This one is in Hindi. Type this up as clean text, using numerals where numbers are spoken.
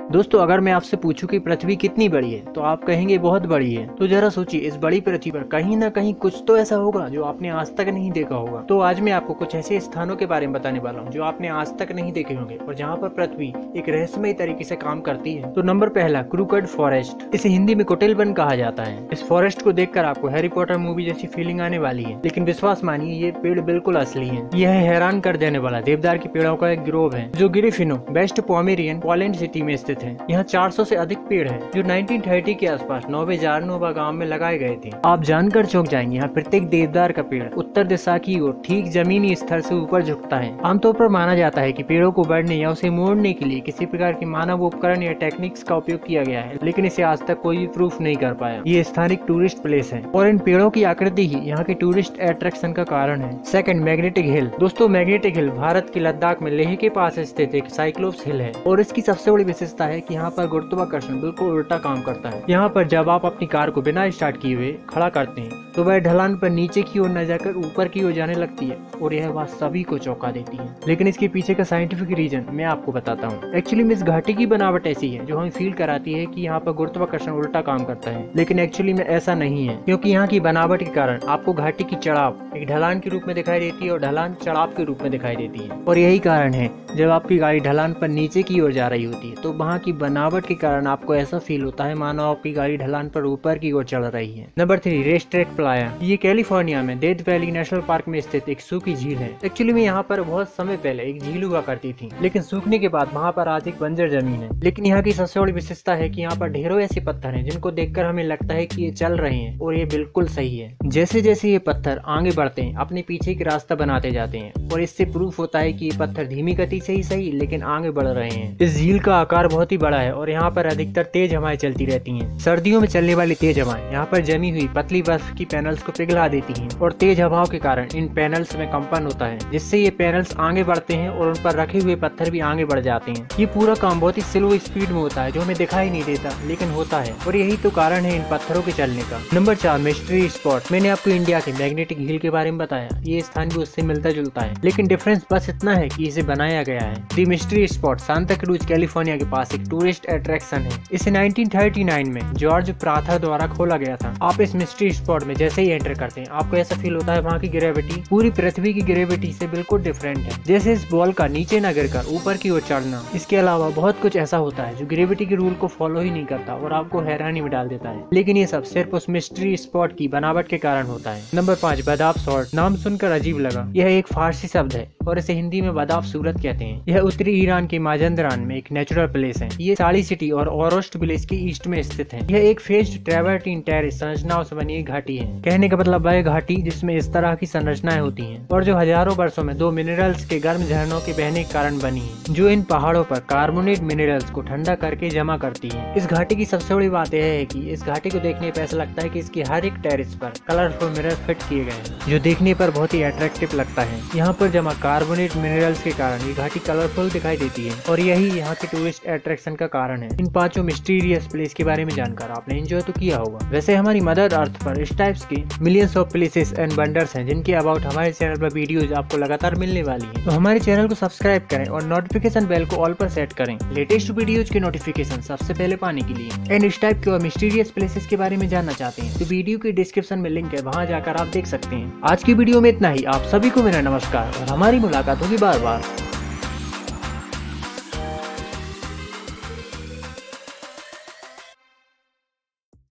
दोस्तों अगर मैं आपसे पूछूं कि पृथ्वी कितनी बड़ी है तो आप कहेंगे बहुत बड़ी है। तो जरा सोचिए, इस बड़ी पृथ्वी पर कहीं ना कहीं कुछ तो ऐसा होगा जो आपने आज तक नहीं देखा होगा। तो आज मैं आपको कुछ ऐसे स्थानों के बारे में बताने वाला हूँ जो आपने आज तक नहीं देखे होंगे और जहाँ पर पृथ्वी एक रहस्यमय तरीके से काम करती है। तो नंबर पहला, क्रूकड फॉरेस्ट। इसे हिंदी में कुटिलवन कहा जाता है। इस फॉरेस्ट को देखकर आपको हैरी पॉटर मूवी जैसी फीलिंग आने वाली है, लेकिन विश्वास मानिए ये पेड़ बिल्कुल असली है। यह हैरान कर देने वाला देवदार के पेड़ों का एक ग्रोव है जो गिरिफिनो वेस्ट पोमेरियन पोलैंड सिटी में स्थित है। यहाँ 400 से अधिक पेड़ हैं जो 1930 के आसपास नोवा गांव में लगाए गए थे। आप जानकर चौंक जाएंगे, यहाँ प्रत्येक देवदार का पेड़ उत्तर दिशा की ओर ठीक जमीनी स्तर से ऊपर झुकता है। आमतौर पर माना जाता है कि पेड़ों को बढ़ने या उसे मोड़ने के लिए किसी प्रकार की मानव उपकरण या टेक्निक्स का उपयोग किया गया है, लेकिन इसे आज तक कोई भी प्रूफ नहीं कर पाया। ये स्थानिक टूरिस्ट प्लेस है और इन पेड़ों की आकृति ही यहाँ के टूरिस्ट अट्रैक्शन का कारण है। Second, magnetic hill. दोस्तों मैग्नेटिक हिल भारत के लद्दाख में लेह के पास स्थित एक साइक्लोप्स हिल है और इसकी सबसे बड़ी विशेषता है कि यहाँ पर गुरुत्वाकर्षण बिल्कुल उल्टा काम करता है। यहाँ पर जब आप अपनी कार को बिना स्टार्ट किए हुए खड़ा करते हैं तो वह ढलान पर नीचे की ओर न जाकर ऊपर की ओर जाने लगती है और यह बात सभी को चौंका देती है। लेकिन इसके पीछे का साइंटिफिक रीजन मैं आपको बताता हूँ। एक्चुअली में इस घाटी की बनावट ऐसी है जो हमें फील कराती है कि यहाँ पर गुरुत्वाकर्षण उल्टा काम करता है, लेकिन एक्चुअली में ऐसा नहीं है, क्योंकि यहाँ की बनावट के कारण आपको घाटी की चढ़ाव एक ढलान के रूप में दिखाई देती है और ढलान चढ़ाव के रूप में दिखाई देती है। और यही कारण है जब आपकी गाड़ी ढलान पर नीचे की ओर जा रही होती है तो वहाँ की बनावट के कारण आपको ऐसा फील होता है मानो आपकी गाड़ी ढलान पर ऊपर की ओर चढ़ रही है। Number 3, racetrack playa. ये कैलिफोर्निया में डेथ वैली नेशनल पार्क में स्थित एक सूखी झील है। एक्चुअली में यहाँ पर बहुत समय पहले एक झील हुआ करती थी, लेकिन सूखने के बाद वहाँ पर आज एक बंजर जमीन है। लेकिन यहाँ की सबसे बड़ी विशेषता है कि यहाँ पर ढेरों ऐसे पत्थर हैं जिनको देखकर हमें लगता है कि ये चल रहे हैं और ये बिल्कुल सही है। जैसे जैसे ये पत्थर आगे बढ़ते हैं अपने पीछे एक रास्ता बनाते जाते हैं और इससे प्रूफ होता है कि ये पत्थर धीमी गति से ही सही लेकिन आगे बढ़ रहे हैं। इस झील का आकार बहुत ही बड़ा है और यहाँ पर अधिकतर तेज हवाएं चलती रहती हैं। सर्दियों में चलने वाली तेज हवाएं यहाँ पर जमी हुई पतली बर्फ की पैनल्स को पिघला देती हैं और तेज हवाओं के कारण इन पैनल्स में कंपन होता है, जिससे ये पैनल्स आगे बढ़ते हैं और उन पर रखे हुए पत्थर भी आगे बढ़ जाते हैं। ये पूरा काम बहुत ही स्लो स्पीड में होता है जो हमें दिखाई नहीं देता लेकिन होता है, और यही तो कारण है इन पत्थरों के चलने का। Number 4, mystery spot. मैंने आपको इंडिया के मैग्नेटिक हिल के बारे में बताया। ये स्थान भी उससे मिलता जुलता है, लेकिन डिफरेंस बस इतना है कि इसे बनाया गया है। The mystery spot Santa cruise California के पास एक टूरिस्ट अट्रैक्शन है। इसे 1939 में जॉर्ज प्राथर द्वारा खोला गया था। आप इस मिस्ट्री स्पॉट में जैसे ही एंटर करते हैं आपको ऐसा फील होता है वहाँ की ग्रेविटी पूरी पृथ्वी की ग्रेविटी से बिल्कुल डिफरेंट है, जैसे इस बॉल का नीचे न गिरकर ऊपर की ओर चढ़ना। इसके अलावा बहुत कुछ ऐसा होता है जो ग्रेविटी के रूल को फॉलो ही नहीं करता और आपको हैरानी में डाल देता है, लेकिन ये सब सिर्फ उस मिस्ट्री स्पॉट की बनावट के कारण होता है। Number 5, Badab Surt. नाम सुनकर अजीब लगा। यह एक फारसी शब्द है और इसे हिंदी में बदाब सूरत कहते हैं। यह उत्तरी ईरान के माजंदरान में एक नेचुरल प्लेस है। ये साड़ी सिटी और ओरोस्ट विलेज के ईस्ट में स्थित है। यह एक फेस्ड ट्रैवर्टीन टेरेस संरचनाओं से बनी एक घाटी है। कहने का मतलब वह घाटी जिसमें इस तरह की संरचनाएं होती हैं और जो हजारों वर्षों में दो मिनरल्स के गर्म झरनों के बहने के कारण बनी है, जो इन पहाड़ों पर कार्बोनेट मिनरल्स को ठंडा करके जमा करती है। इस घाटी की सबसे बड़ी बात यह है कि इस घाटी को देखने पर ऐसा लगता है कि इसकी हर एक टेरेस पर कलरफुल मिरर फिट किए गए हैं, जो देखने पर बहुत ही अट्रैक्टिव लगता है। यहाँ पर जमा कार्बोनेट मिनरल्स के कारण ये घाटी कलरफुल दिखाई देती है और यही यहाँ के टूरिस्ट अट्रैक्शन का कारण है। इन 5 मिस्टीरियस प्लेस के बारे में जानकर आपने एंजॉय तो किया होगा। वैसे हमारी मदर अर्थ पर इस टाइप्स के millions of places and wonders हैं जिनके अबाउट हमारे चैनल पर वीडियोज आपको लगातार मिलने वाली है। तो हमारे चैनल को सब्सक्राइब करें और नोटिफिकेशन बेल को ऑल पर सेट करें लेटेस्ट वीडियोज के नोटिफिकेशन सबसे पहले पाने के लिए। एंड इस टाइप के और मिस्टीरियस प्लेसेस के बारे में जानना चाहते हैं तो वीडियो के डिस्क्रिप्शन में लिंक है, वहाँ जाकर आप देख सकते हैं। आज की वीडियो में इतना ही। आप सभी को मेरा नमस्कार और हमारी मुलाकात होगी बार बार।